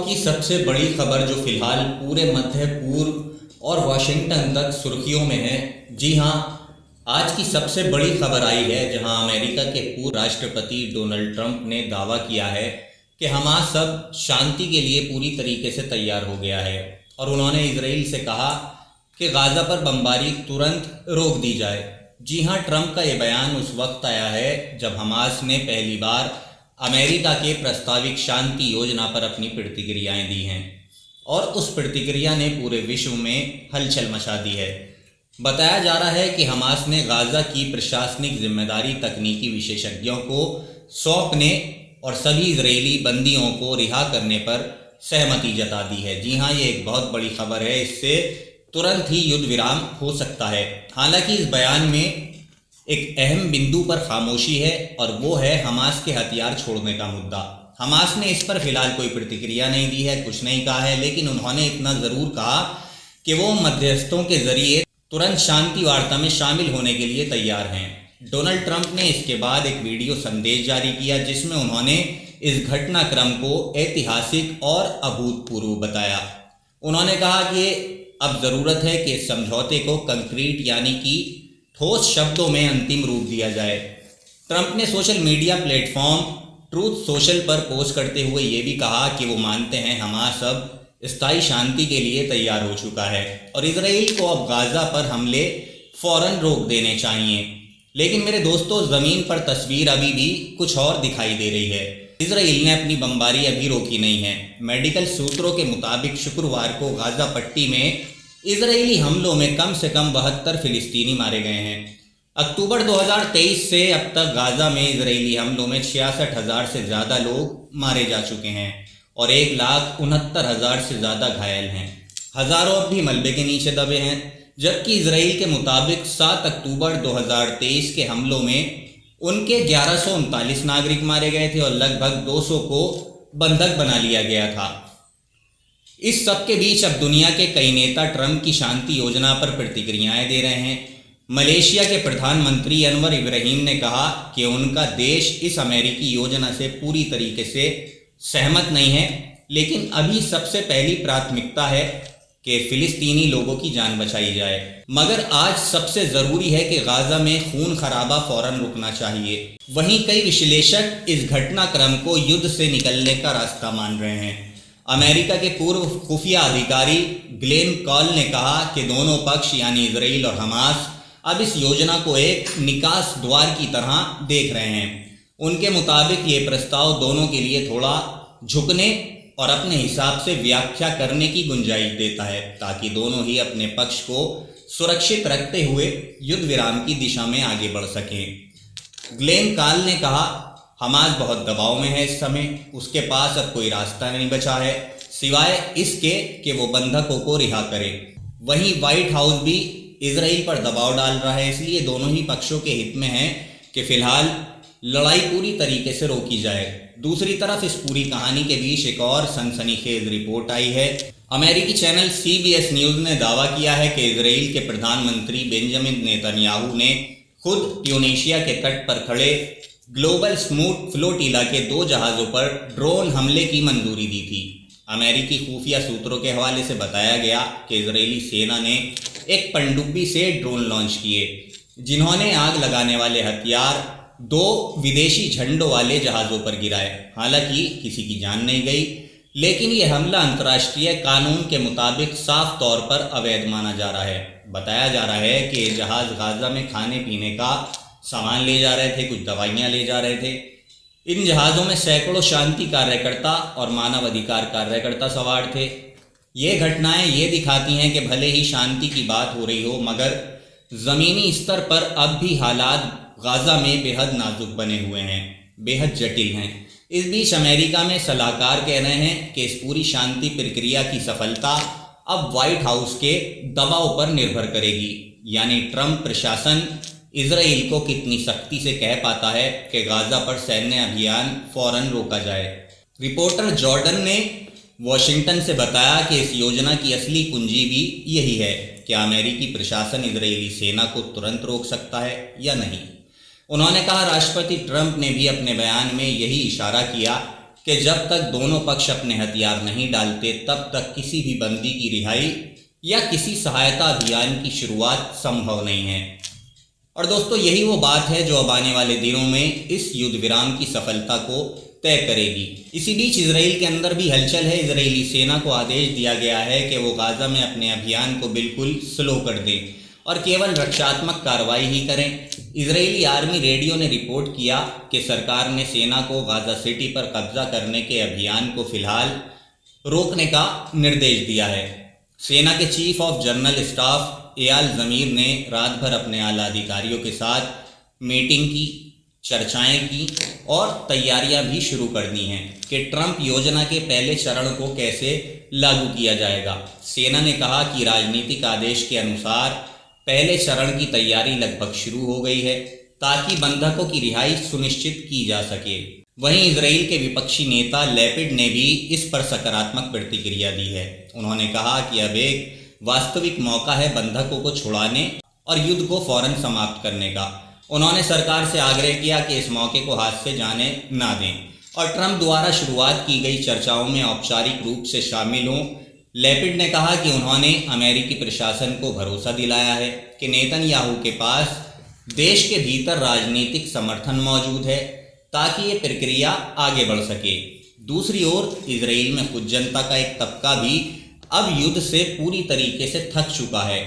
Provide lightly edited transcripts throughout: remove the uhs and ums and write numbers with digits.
की सबसे बड़ी खबर जो फिलहाल पूरे मध्य पूर्व और वाशिंगटन तक सुर्खियों में है। जी हाँ, आज की सबसे बड़ी खबर आई है जहां अमेरिका के पूर्व राष्ट्रपति डोनाल्ड ट्रंप ने दावा किया है कि हमास अब शांति के लिए पूरी तरीके से तैयार हो गया है और उन्होंने इजराइल से कहा कि गाजा पर बमबारी तुरंत रोक दी जाए। जी हाँ, ट्रंप का ये बयान उस वक्त आया है जब हमास ने पहली बार अमेरिका के प्रस्तावित शांति योजना पर अपनी प्रतिक्रियाएं दी हैं और उस प्रतिक्रिया ने पूरे विश्व में हलचल मचा दी है। बताया जा रहा है कि हमास ने गाजा की प्रशासनिक जिम्मेदारी तकनीकी विशेषज्ञों को सौंपने और सभी इजरायली बंदियों को रिहा करने पर सहमति जता दी है। जी हाँ, ये एक बहुत बड़ी खबर है, इससे तुरंत ही युद्ध विराम हो सकता है। हालांकि इस बयान में एक अहम बिंदु पर खामोशी है और वो है हमास के हथियार छोड़ने का मुद्दा। हमास ने इस पर फिलहाल कोई प्रतिक्रिया नहीं दी है, कुछ नहीं कहा है, लेकिन उन्होंने इतना ज़रूर कहा कि वो मध्यस्थों के जरिए तुरंत शांति वार्ता में शामिल होने के लिए तैयार हैं। डोनाल्ड ट्रंप ने इसके बाद एक वीडियो संदेश जारी किया जिसमें उन्होंने इस घटनाक्रम को ऐतिहासिक और अभूतपूर्व बताया। उन्होंने कहा कि अब ज़रूरत है कि इस समझौते को कंक्रीट यानी कि ठोस शब्दों में अंतिम रूप दिया जाए। ट्रंप ने social media platform truth social पर पोस्ट करते हुए ये भी कहा कि वो मानते हैं हमास अब स्थायी शांति के लिए तैयार हो चुका है और इजराइल को अब गाजा पर हमले फौरन रोक देने चाहिए। लेकिन मेरे दोस्तों, ज़मीन पर तस्वीर अभी भी कुछ और दिखाई दे रही है। इजराइल ने अपनी बमबारी अभी रोकी नहीं है। मेडिकल सूत्रों के मुताबिक शुक्रवार को गाजा पट्टी में इजरायली हमलों में कम से कम 72 फिलिस्तीनी मारे गए हैं। अक्टूबर 2023 से अब तक गाजा में इजरायली हमलों में 66,000 से ज़्यादा लोग मारे जा चुके हैं और 1,69,000 से ज़्यादा घायल हैं। हज़ारों अब भी मलबे के नीचे दबे हैं, जबकि इजराइल के मुताबिक 7 अक्टूबर 2023 के हमलों में उनके 1139 नागरिक मारे गए थे और लगभग 200 को बंधक बना लिया गया था। इस सब के बीच अब दुनिया के कई नेता ट्रंप की शांति योजना पर प्रतिक्रियाएं दे रहे हैं। मलेशिया के प्रधानमंत्री अनवर इब्राहिम ने कहा कि उनका देश इस अमेरिकी योजना से पूरी तरीके से सहमत नहीं है, लेकिन अभी सबसे पहली प्राथमिकता है कि फिलिस्तीनी लोगों की जान बचाई जाए। मगर आज सबसे ज़रूरी है कि गाजा में खून खराबा फौरन रुकना चाहिए। वहीं कई विश्लेषक इस घटनाक्रम को युद्ध से निकलने का रास्ता मान रहे हैं। अमेरिका के पूर्व खुफिया अधिकारी ग्लेन कॉल ने कहा कि दोनों पक्ष यानी इजराइल और हमास अब इस योजना को एक निकास द्वार की तरह देख रहे हैं। उनके मुताबिक ये प्रस्ताव दोनों के लिए थोड़ा झुकने और अपने हिसाब से व्याख्या करने की गुंजाइश देता है ताकि दोनों ही अपने पक्ष को सुरक्षित रखते हुए युद्ध विराम की दिशा में आगे बढ़ सकें। ग्लेन कॉल ने कहा, हमास बहुत दबाव में है इस समय, उसके पास अब कोई रास्ता नहीं बचा है सिवाय इसके कि वो बंधकों को रिहा करे। वहीं व्हाइट हाउस भी इजराइल पर दबाव डाल रहा है, इसलिए दोनों ही पक्षों के हित में है कि फिलहाल लड़ाई पूरी तरीके से रोकी जाए। दूसरी तरफ इस पूरी कहानी के बीच एक और सनसनीखेज रिपोर्ट आई है। अमेरिकी चैनल CBS न्यूज़ ने दावा किया है कि इजराइल के प्रधानमंत्री बेंजामिन नेतन्याहू ने खुद ट्यूनीशिया के तट पर खड़े ग्लोबल स्मूथ फ्लोटिला के 2 जहाज़ों पर ड्रोन हमले की मंजूरी दी थी। अमेरिकी खुफिया सूत्रों के हवाले से बताया गया कि इजरायली सेना ने एक पनडुब्बी से ड्रोन लॉन्च किए जिन्होंने आग लगाने वाले हथियार 2 विदेशी झंडों वाले जहाज़ों पर गिराए। हालांकि किसी की जान नहीं गई, लेकिन यह हमला अंतर्राष्ट्रीय कानून के मुताबिक साफ तौर पर अवैध माना जा रहा है। बताया जा रहा है कि ये जहाज़ गाजा में खाने पीने का सामान ले जा रहे थे, कुछ दवाइयाँ ले जा रहे थे। इन जहाज़ों में सैकड़ों शांति कार्यकर्ता और मानवाधिकार कार्यकर्ता सवार थे। ये घटनाएं ये दिखाती हैं कि भले ही शांति की बात हो रही हो, मगर ज़मीनी स्तर पर अब भी हालात गाजा में बेहद नाजुक बने हुए हैं, बेहद जटिल हैं। इस बीच अमेरिका में सलाहकार कह रहे हैं कि इस पूरी शांति प्रक्रिया की सफलता अब व्हाइट हाउस के दबाव पर निर्भर करेगी, यानी ट्रंप प्रशासन इजराइल को कितनी सख्ती से कह पाता है कि गाजा पर सैन्य अभियान फौरन रोका जाए। रिपोर्टर जॉर्डन ने वॉशिंगटन से बताया कि इस योजना की असली कुंजी भी यही है कि अमेरिकी प्रशासन इजरायली सेना को तुरंत रोक सकता है या नहीं। उन्होंने कहा, राष्ट्रपति ट्रंप ने भी अपने बयान में यही इशारा किया कि जब तक दोनों पक्ष अपने हथियार नहीं डालते तब तक किसी भी बंदी की रिहाई या किसी सहायता अभियान की शुरुआत संभव नहीं है। और दोस्तों, यही वो बात है जो अब आने वाले दिनों में इस युद्ध विराम की सफलता को तय करेगी। इसी बीच इजराइल के अंदर भी हलचल है। इजरायली सेना को आदेश दिया गया है कि वो गाजा में अपने अभियान को बिल्कुल स्लो कर दें और केवल रक्षात्मक कार्रवाई ही करें। इजरायली आर्मी रेडियो ने रिपोर्ट किया कि सरकार ने सेना को गाजा सिटी पर कब्जा करने के अभियान को फिलहाल रोकने का निर्देश दिया है। सेना के chief of general staff Eyal Zamir ने रात भर अपने आला अधिकारियों के साथ मीटिंग की, चर्चाएं की और तैयारियां भी शुरू कर दी हैं कि ट्रंप योजना के पहले चरण को कैसे लागू किया जाएगा। सेना ने कहा कि राजनीतिक आदेश के अनुसार पहले चरण की तैयारी लगभग शुरू हो गई है ताकि बंधकों की रिहाई सुनिश्चित की जा सके। वहीं इजराइल के विपक्षी नेता लैपिड ने भी इस पर सकारात्मक प्रतिक्रिया दी है। उन्होंने कहा कि अब एक वास्तविक मौका है बंधकों को छुड़ाने और युद्ध को फौरन समाप्त करने का। उन्होंने सरकार से आग्रह किया कि इस मौके को हाथ से जाने ना दें और ट्रंप द्वारा शुरुआत की गई चर्चाओं में औपचारिक रूप से शामिल हों। लैपिड ने कहा कि उन्होंने अमेरिकी प्रशासन को भरोसा दिलाया है कि नेतन्याहू के पास देश के भीतर राजनीतिक समर्थन मौजूद है ताकि ये प्रक्रिया आगे बढ़ सके। दूसरी ओर इजराइल में कुछ जनता का एक तबका भी अब युद्ध से पूरी तरीके से थक चुका है।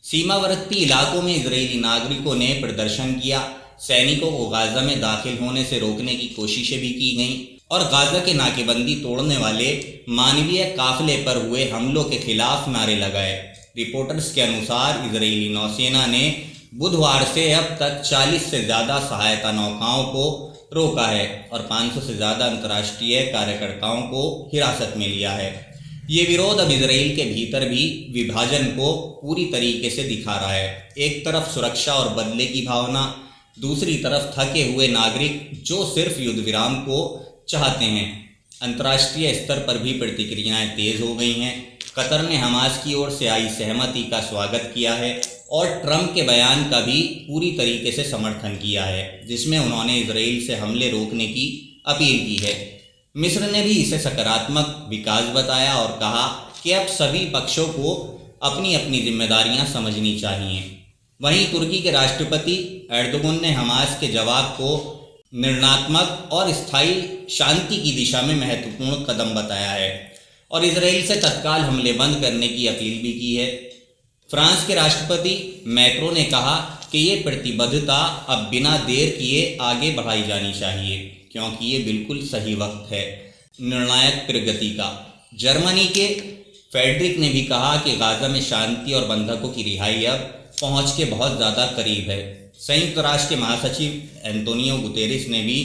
सीमावर्ती इलाकों में इजरायली नागरिकों ने प्रदर्शन किया, सैनिकों को गाजा में दाखिल होने से रोकने की कोशिशें भी की गईं और गाजा के नाकेबंदी तोड़ने वाले मानवीय काफिले पर हुए हमलों के खिलाफ नारे लगाए। रिपोर्टर्स के अनुसार इजरायली नौसेना ने बुधवार से अब तक 40 से ज़्यादा सहायता नौकाओं को रोका है और 500 से ज़्यादा अंतर्राष्ट्रीय कार्यकर्ताओं को हिरासत में लिया है। ये विरोध अब इजराइल के भीतर भी विभाजन को पूरी तरीके से दिखा रहा है। एक तरफ सुरक्षा और बदले की भावना, दूसरी तरफ थके हुए नागरिक जो सिर्फ युद्ध विराम को चाहते हैं। अंतर्राष्ट्रीय स्तर पर भी प्रतिक्रियाएं तेज हो गई हैं। कतर ने हमास की ओर से आई सहमति का स्वागत किया है और ट्रंप के बयान का भी पूरी तरीके से समर्थन किया है, जिसमें उन्होंने इजराइल से हमले रोकने की अपील की है। मिस्र ने भी इसे सकारात्मक विकास बताया और कहा कि अब सभी पक्षों को अपनी अपनी जिम्मेदारियां समझनी चाहिए। वहीं तुर्की के राष्ट्रपति एर्दोगन ने हमास के जवाब को निर्णात्मक और स्थायी शांति की दिशा में महत्वपूर्ण कदम बताया है और इजराइल से तत्काल हमले बंद करने की अपील भी की है। फ्रांस के राष्ट्रपति मैक्रों ने कहा कि ये प्रतिबद्धता अब बिना देर किए आगे बढ़ाई जानी चाहिए क्योंकि ये बिल्कुल सही वक्त है निर्णायक प्रगति का। जर्मनी के फेडरिक ने भी कहा कि गाजा में शांति और बंधकों की रिहाई अब पहुंच के बहुत ज़्यादा करीब है। संयुक्त राष्ट्र के महासचिव एंटोनियो गुतेरेस ने भी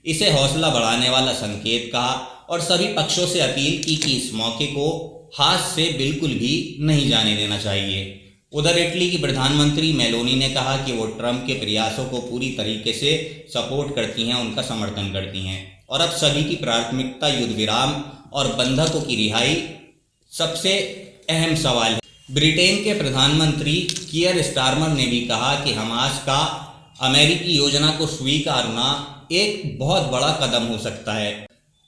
इसे हौसला बढ़ाने वाला संकेत कहा और सभी पक्षों से अपील की कि इस मौके को हाथ से बिल्कुल भी नहीं जाने देना चाहिए। उधर इटली की प्रधानमंत्री मेलोनी ने कहा कि वो ट्रंप के प्रयासों को पूरी तरीके से सपोर्ट करती हैं, उनका समर्थन करती हैं और अब सभी की प्राथमिकता युद्ध विराम और बंधकों की रिहाई सबसे अहम सवाल है। ब्रिटेन के प्रधानमंत्री कीयर स्टारमर ने भी कहा कि हमास का अमेरिकी योजना को स्वीकारना एक बहुत बड़ा कदम हो सकता है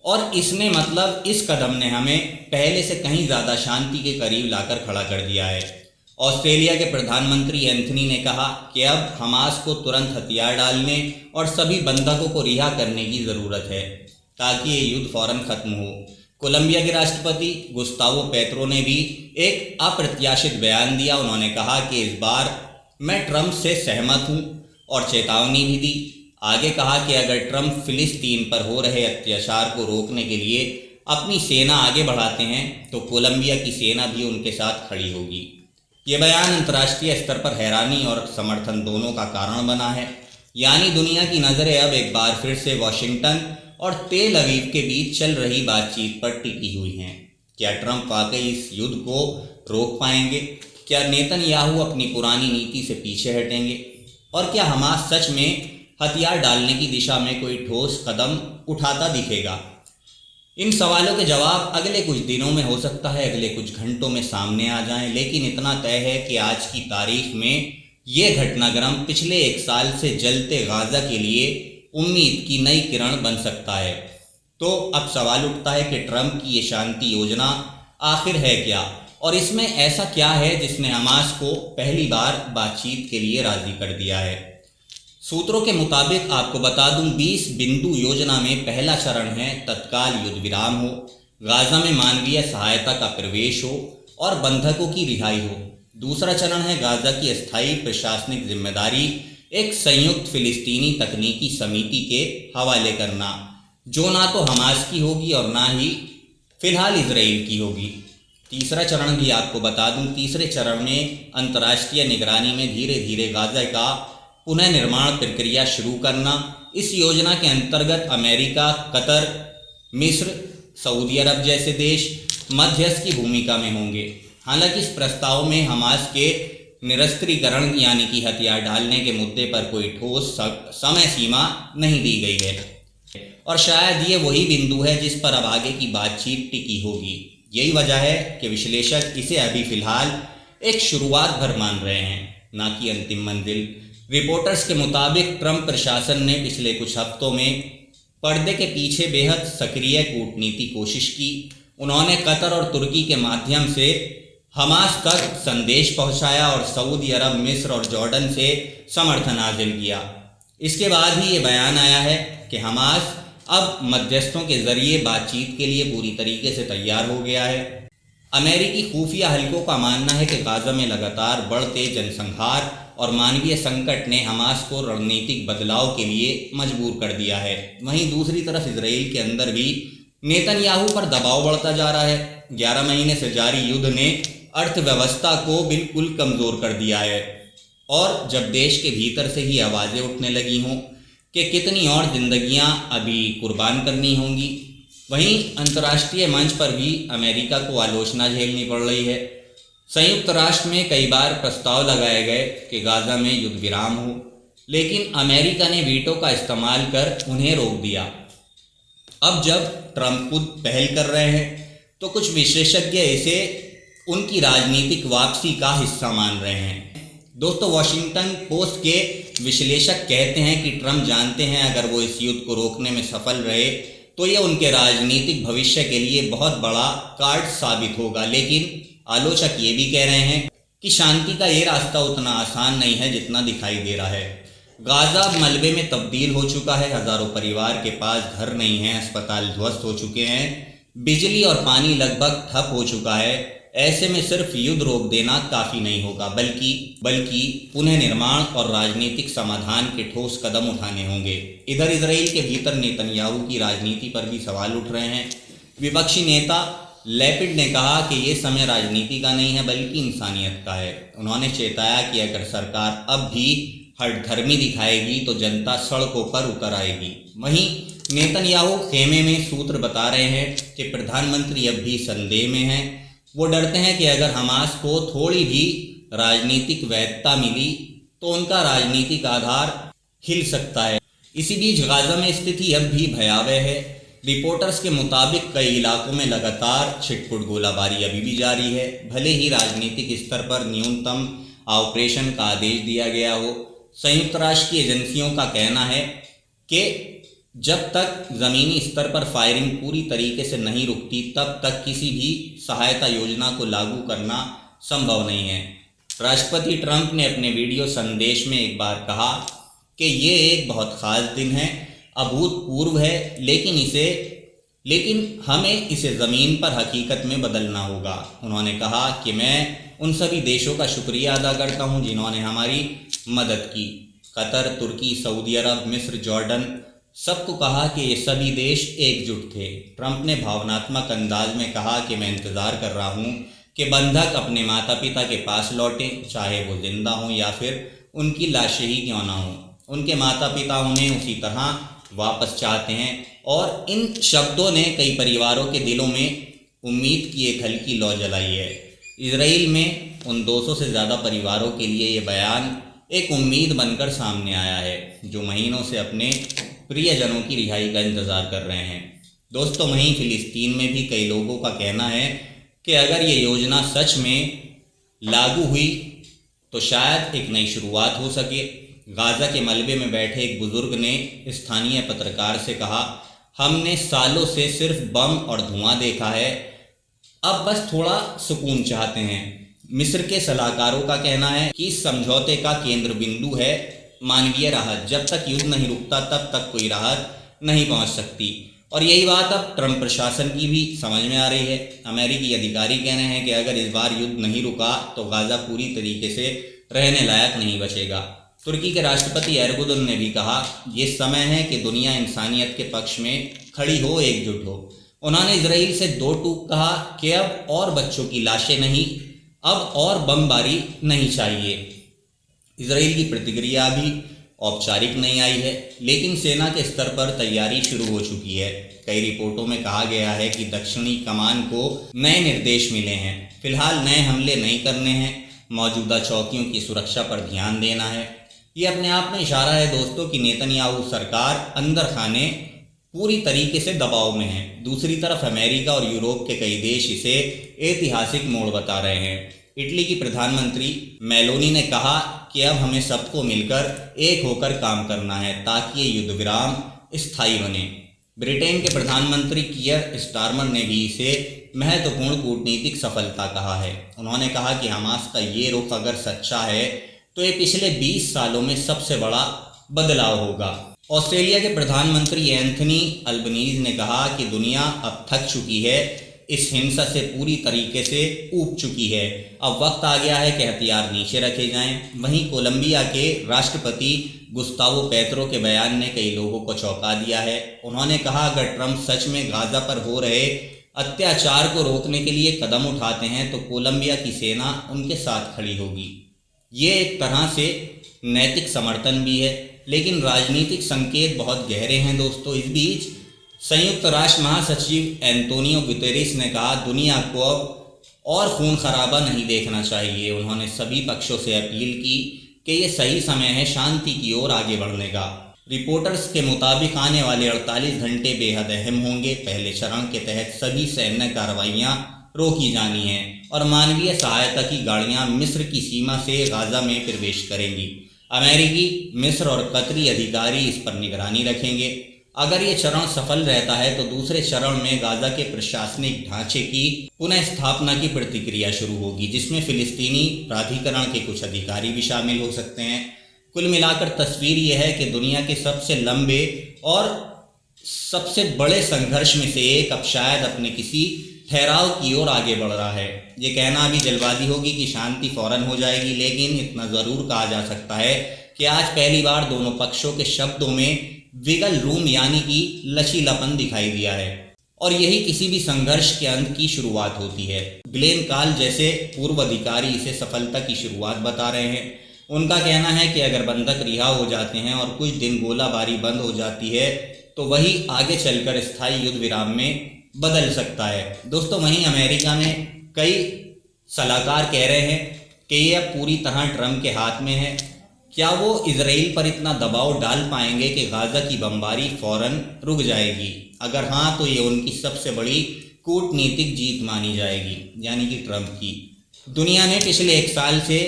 और इसमें मतलब इस कदम ने हमें पहले से कहीं ज़्यादा शांति के करीब लाकर खड़ा कर दिया है। ऑस्ट्रेलिया के प्रधानमंत्री एंथनी ने कहा कि अब हमास को तुरंत हथियार डालने और सभी बंधकों को रिहा करने की ज़रूरत है ताकि ये युद्ध फौरन खत्म हो। कोलंबिया के राष्ट्रपति गुस्तावो पेत्रो ने भी एक अप्रत्याशित बयान दिया। उन्होंने कहा कि इस बार मैं ट्रंप से सहमत हूं और चेतावनी भी दी। आगे कहा कि अगर ट्रंप फिलिस्तीन पर हो रहे अत्याचार को रोकने के लिए अपनी सेना आगे बढ़ाते हैं तो कोलंबिया की सेना भी उनके साथ खड़ी होगी। ये बयान अंतर्राष्ट्रीय स्तर पर हैरानी और समर्थन दोनों का कारण बना है। यानी दुनिया की नज़रें अब एक बार फिर से वॉशिंगटन और तेल अवीव के बीच चल रही बातचीत पर टिकी हुई हैं। क्या ट्रंप वाकई इस युद्ध को रोक पाएंगे? क्या नेतन्याहू अपनी पुरानी नीति से पीछे हटेंगे? और क्या हमास सच में हथियार डालने की दिशा में कोई ठोस कदम उठाता दिखेगा? इन सवालों के जवाब अगले कुछ दिनों में, हो सकता है अगले कुछ घंटों में सामने आ जाएं, लेकिन इतना तय है कि आज की तारीख में ये घटनाक्रम पिछले 1 साल से जलते गाजा के लिए उम्मीद की नई किरण बन सकता है। तो अब सवाल उठता है कि ट्रंप की ये शांति योजना आखिर है क्या, और इसमें ऐसा क्या है जिसने हमास को पहली बार बातचीत के लिए राजी कर दिया है। सूत्रों के मुताबिक आपको बता दूं, 20 बिंदु योजना में पहला चरण है तत्काल युद्ध विराम हो, गाजा में मानवीय सहायता का प्रवेश हो और बंधकों की रिहाई हो। दूसरा चरण है गाजा की अस्थायी प्रशासनिक जिम्मेदारी एक संयुक्त फिलिस्तीनी तकनीकी समिति के हवाले करना, जो ना तो हमास की होगी और ना ही फिलहाल इजराइल की होगी। तीसरा चरण भी आपको बता दूं, तीसरे चरण में अंतर्राष्ट्रीय निगरानी में धीरे धीरे गाजा का पुनर्निर्माण प्रक्रिया शुरू करना। इस योजना के अंतर्गत अमेरिका, कतर, मिस्र, सऊदी अरब जैसे देश मध्यस्थ की भूमिका में होंगे। हालांकि इस प्रस्ताव में हमास के निरस्त्रीकरण यानी कि हथियार डालने के मुद्दे पर कोई ठोस समय सीमा नहीं दी गई है, और शायद ये वही बिंदु है जिस पर अब आगे की बातचीत टिकी होगी। यही वजह है कि विश्लेषक इसे अभी फिलहाल एक शुरुआत भर मान रहे हैं, ना कि अंतिम मंजिल। रिपोर्टर्स के मुताबिक ट्रंप प्रशासन ने पिछले कुछ हफ्तों में पर्दे के पीछे बेहद सक्रिय कूटनीति कोशिश की। उन्होंने कतर और तुर्की के माध्यम से हमास तक संदेश पहुंचाया और सऊदी अरब, मिस्र और जॉर्डन से समर्थन हासिल किया। इसके बाद ही ये बयान आया है कि हमास अब मध्यस्थों के जरिए बातचीत के लिए पूरी तरीके से तैयार हो गया है। अमेरिकी खुफिया हलकों का मानना है कि गाजा में लगातार बढ़ते जनसंहार और मानवीय संकट ने हमास को रणनीतिक बदलाव के लिए मजबूर कर दिया है। वहीं दूसरी तरफ इजराइल के अंदर भी नेतन्याहू पर दबाव बढ़ता जा रहा है। 11 महीने से जारी युद्ध ने अर्थव्यवस्था को बिल्कुल कमज़ोर कर दिया है, और जब देश के भीतर से ही आवाज़ें उठने लगी हों कि कितनी और जिंदगियां अभी कुर्बान करनी होंगी, वहीं अंतर्राष्ट्रीय मंच पर भी अमेरिका को आलोचना झेलनी पड़ रही है। संयुक्त राष्ट्र में कई बार प्रस्ताव लगाए गए कि गाजा में युद्ध विराम हो, लेकिन अमेरिका ने वीटो का इस्तेमाल कर उन्हें रोक दिया। अब जब ट्रंप खुद पहल कर रहे हैं तो कुछ विशेषज्ञ इसे उनकी राजनीतिक वापसी का हिस्सा मान रहे हैं। दोस्तों, वॉशिंगटन पोस्ट के विश्लेषक कहते हैं कि ट्रंप जानते हैं अगर वो इस युद्ध को रोकने में सफल रहे तो ये उनके राजनीतिक भविष्य के लिए बहुत बड़ा कार्ड साबित होगा। लेकिन आलोचक ये भी कह रहे हैं कि शांति का ये रास्ता उतना आसान नहीं है जितना दिखाई दे रहा है। गाजा मलबे में तब्दील हो चुका है, हजारों परिवार के पास घर नहीं है, अस्पताल ध्वस्त हो चुके हैं, बिजली और पानी लगभग ठप हो चुका है। ऐसे में सिर्फ युद्ध रोक देना काफ़ी नहीं होगा, बल्कि पुनः निर्माण और राजनीतिक समाधान के ठोस कदम उठाने होंगे। इधर इजराइल के भीतर नेतन्याहू की राजनीति पर भी सवाल उठ रहे हैं। विपक्षी नेता लेपिड ने कहा कि ये समय राजनीति का नहीं है बल्कि इंसानियत का है। उन्होंने चेताया कि अगर सरकार अब भी हठधर्मी दिखाएगी तो जनता सड़कों पर उतर आएगी। वहीं नेतन्याहू खेमे में सूत्र बता रहे हैं कि प्रधानमंत्री अब भी संदेह में हैं। वो डरते हैं कि अगर हमास को थोड़ी भी राजनीतिक वैधता मिली तो उनका राजनीतिक आधार हिल सकता है। इसी बीच गाजा में स्थिति अब भी भयावह है। रिपोर्टर्स के मुताबिक कई इलाकों में लगातार छिटपुट गोलाबारी अभी भी जारी है। भले ही राजनीतिक स्तर पर न्यूनतम ऑपरेशन का आदेश दिया गया हो, संयुक्त राष्ट्र की एजेंसियों का कहना है कि जब तक ज़मीनी स्तर पर फायरिंग पूरी तरीके से नहीं रुकती तब तक किसी भी सहायता योजना को लागू करना संभव नहीं है। राष्ट्रपति ट्रंप ने अपने वीडियो संदेश में एक बार कहा कि ये एक बहुत ख़ास दिन है, अभूतपूर्व है, लेकिन हमें इसे ज़मीन पर हकीकत में बदलना होगा। उन्होंने कहा कि मैं उन सभी देशों का शुक्रिया अदा करता हूं जिन्होंने हमारी मदद की। कतर, तुर्की, सऊदी अरब, मिस्र, जॉर्डन, सबको कहा कि ये सभी देश एकजुट थे। ट्रंप ने भावनात्मक अंदाज में कहा कि मैं इंतज़ार कर रहा हूँ कि बंधक अपने माता पिता के पास लौटें, चाहे वो जिंदा हों या फिर उनकी लाशें ही क्यों ना हों। उनके माता पिता उन्हें उसी तरह वापस चाहते हैं, और इन शब्दों ने कई परिवारों के दिलों में उम्मीद की एक हल्की लौ जलाई है। इजराइल में उन 200 से ज़्यादा परिवारों के लिए ये बयान एक उम्मीद बनकर सामने आया है जो महीनों से अपने प्रियजनों की रिहाई का इंतज़ार कर रहे हैं। दोस्तों, वहीं फ़िलिस्तीन में भी कई लोगों का कहना है कि अगर ये योजना सच में लागू हुई तो शायद एक नई शुरुआत हो सके। गाजा के मलबे में बैठे एक बुजुर्ग ने स्थानीय पत्रकार से कहा, हमने सालों से सिर्फ बम और धुआं देखा है, अब बस थोड़ा सुकून चाहते हैं। मिस्र के सलाहकारों का कहना है कि इस समझौते का केंद्र बिंदु है मानवीय राहत। जब तक युद्ध नहीं रुकता तब तक कोई राहत नहीं पहुंच सकती। और यही बात अब ट्रंप प्रशासन की भी समझ में आ रही है। अमेरिकी अधिकारी कह रहे हैं कि अगर इस बार युद्ध नहीं रुका तो गाजा पूरी तरीके से रहने लायक नहीं बचेगा। तुर्की के राष्ट्रपति एर्दोगन ने भी कहा, ये समय है कि दुनिया इंसानियत के पक्ष में खड़ी हो, एकजुट हो। उन्होंने इजराइल से दो टूक कहा कि अब और बच्चों की लाशें नहीं, अब और बमबारी नहीं चाहिए। इजराइल की प्रतिक्रिया भी औपचारिक नहीं आई है, लेकिन सेना के स्तर पर तैयारी शुरू हो चुकी है। कई रिपोर्टों में कहा गया है कि दक्षिणी कमान को नए निर्देश मिले हैं। फिलहाल नए हमले नहीं करने हैं, मौजूदा चौकियों की सुरक्षा पर ध्यान देना है। ये अपने आप में इशारा है दोस्तों कि नेतन्याहू सरकार अंदर खाने पूरी तरीके से दबाव में है। दूसरी तरफ अमेरिका और यूरोप के कई देश इसे ऐतिहासिक मोड़ बता रहे हैं। इटली की प्रधानमंत्री मेलोनी ने कहा कि अब हमें सबको मिलकर एक होकर काम करना है ताकि ये युद्ध विराम स्थायी बने। ब्रिटेन के प्रधानमंत्री कियर स्टारमर ने भी इसे महत्वपूर्ण कूटनीतिक सफलता कहा है। उन्होंने कहा कि हमास का ये रुख अगर सच्चा है तो ये पिछले 20 सालों में सबसे बड़ा बदलाव होगा। ऑस्ट्रेलिया के प्रधानमंत्री एंथनी अल्बनीज ने कहा कि दुनिया अब थक चुकी है, इस हिंसा से पूरी तरीके से ऊब चुकी है, अब वक्त आ गया है कि हथियार नीचे रखे जाएं। वहीं कोलंबिया के राष्ट्रपति गुस्तावो पेत्रो के बयान ने कई लोगों को चौंका दिया है। उन्होंने कहा, अगर ट्रंप सच में गाजा पर हो रहे अत्याचार को रोकने के लिए कदम उठाते हैं तो कोलंबिया की सेना उनके साथ खड़ी होगी। ये एक तरह से नैतिक समर्थन भी है, लेकिन राजनीतिक संकेत बहुत गहरे हैं दोस्तों। इस बीच संयुक्त राष्ट्र महासचिव एंटोनियो गुतेरेस ने कहा, दुनिया को अब और खून खराबा नहीं देखना चाहिए। उन्होंने सभी पक्षों से अपील की कि ये सही समय है शांति की ओर आगे बढ़ने का। रिपोर्टर्स के मुताबिक आने वाले 48 घंटे बेहद अहम होंगे। पहले चरण के तहत सभी सैन्य कार्रवाइयाँ रोकी जानी हैं और मानवीय सहायता की गाड़ियाँ मिस्र की सीमा से गाजा में प्रवेश करेंगी। अमेरिकी, मिस्र और कतरी अधिकारी इस पर निगरानी रखेंगे। अगर ये चरण सफल रहता है तो दूसरे चरण में गाजा के प्रशासनिक ढांचे की पुनः स्थापना की प्रक्रिया शुरू होगी, जिसमें फिलिस्तीनी प्राधिकरण के कुछ अधिकारी भी शामिल हो सकते हैं। कुल मिलाकर तस्वीर ये है कि दुनिया के सबसे लंबे और सबसे बड़े संघर्ष में से एक अब शायद अपने किसी ठहराव की ओर आगे बढ़ रहा है। ये कहना अभी जल्दबाजी होगी कि शांति फौरन हो जाएगी, लेकिन इतना ज़रूर कहा जा सकता है कि आज पहली बार दोनों पक्षों के शब्दों में विगल रूम यानी कि लचीलापन दिखाई दिया है और यही किसी भी संघर्ष के अंत की शुरुआत होती है। ग्लेन काल जैसे पूर्व अधिकारी इसे सफलता की शुरुआत बता रहे हैं। उनका कहना है कि अगर बंधक रिहा हो जाते हैं और कुछ दिन गोलाबारी बंद हो जाती है तो वही आगे चलकर स्थायी युद्ध विराम में बदल सकता है। दोस्तों, वहीं अमेरिका में कई सलाहकार कह रहे हैं कि ये अब पूरी तरह ट्रंप के हाथ में है। क्या वो इजराइल पर इतना दबाव डाल पाएंगे कि गाजा की बमबारी फौरन रुक जाएगी? अगर हाँ तो ये उनकी सबसे बड़ी कूटनीतिक जीत मानी जाएगी, यानी कि ट्रंप की। दुनिया ने पिछले 1 साल से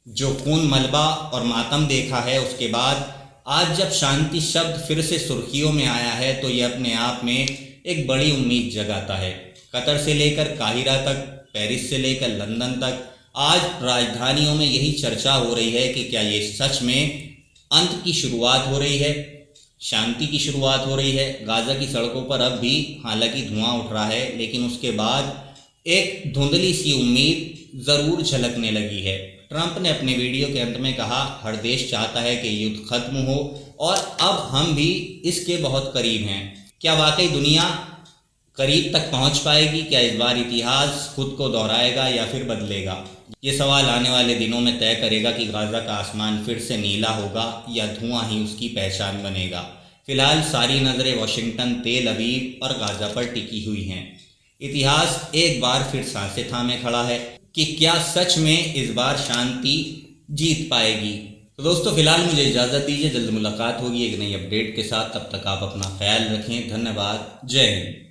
जो खून, मलबा और मातम देखा है, उसके बाद आज जब शांति शब्द फिर से सुर्खियों में आया है तो ये अपने आप में एक बड़ी उम्मीद जगाता है। कतर से लेकर काहिरा तक, पेरिस से लेकर लंदन तक, आज राजधानियों में यही चर्चा हो रही है कि क्या ये सच में अंत की शुरुआत हो रही है, शांति की शुरुआत हो रही है। गाजा की सड़कों पर अब भी हालांकि धुआं उठ रहा है, लेकिन उसके बाद एक धुंधली सी उम्मीद ज़रूर झलकने लगी है। ट्रंप ने अपने वीडियो के अंत में कहा, हर देश चाहता है कि युद्ध खत्म हो और अब हम भी इसके बहुत करीब हैं। क्या वाकई दुनिया करीब तक पहुंच पाएगी? क्या इस बार इतिहास खुद को दोहराएगा या फिर बदलेगा? ये सवाल आने वाले दिनों में तय करेगा कि गाजा का आसमान फिर से नीला होगा या धुआं ही उसकी पहचान बनेगा। फिलहाल सारी नज़रें वाशिंगटन, तेल अवीव और गाजा पर टिकी हुई हैं। इतिहास एक बार फिर सांसें थामे खड़ा है कि क्या सच में इस बार शांति जीत पाएगी। तो दोस्तों, फिलहाल मुझे इजाज़त दीजिए, जल्द मुलाकात होगी एक नई अपडेट के साथ। तब तक आप अपना ख्याल रखें। धन्यवाद। जय हिंद।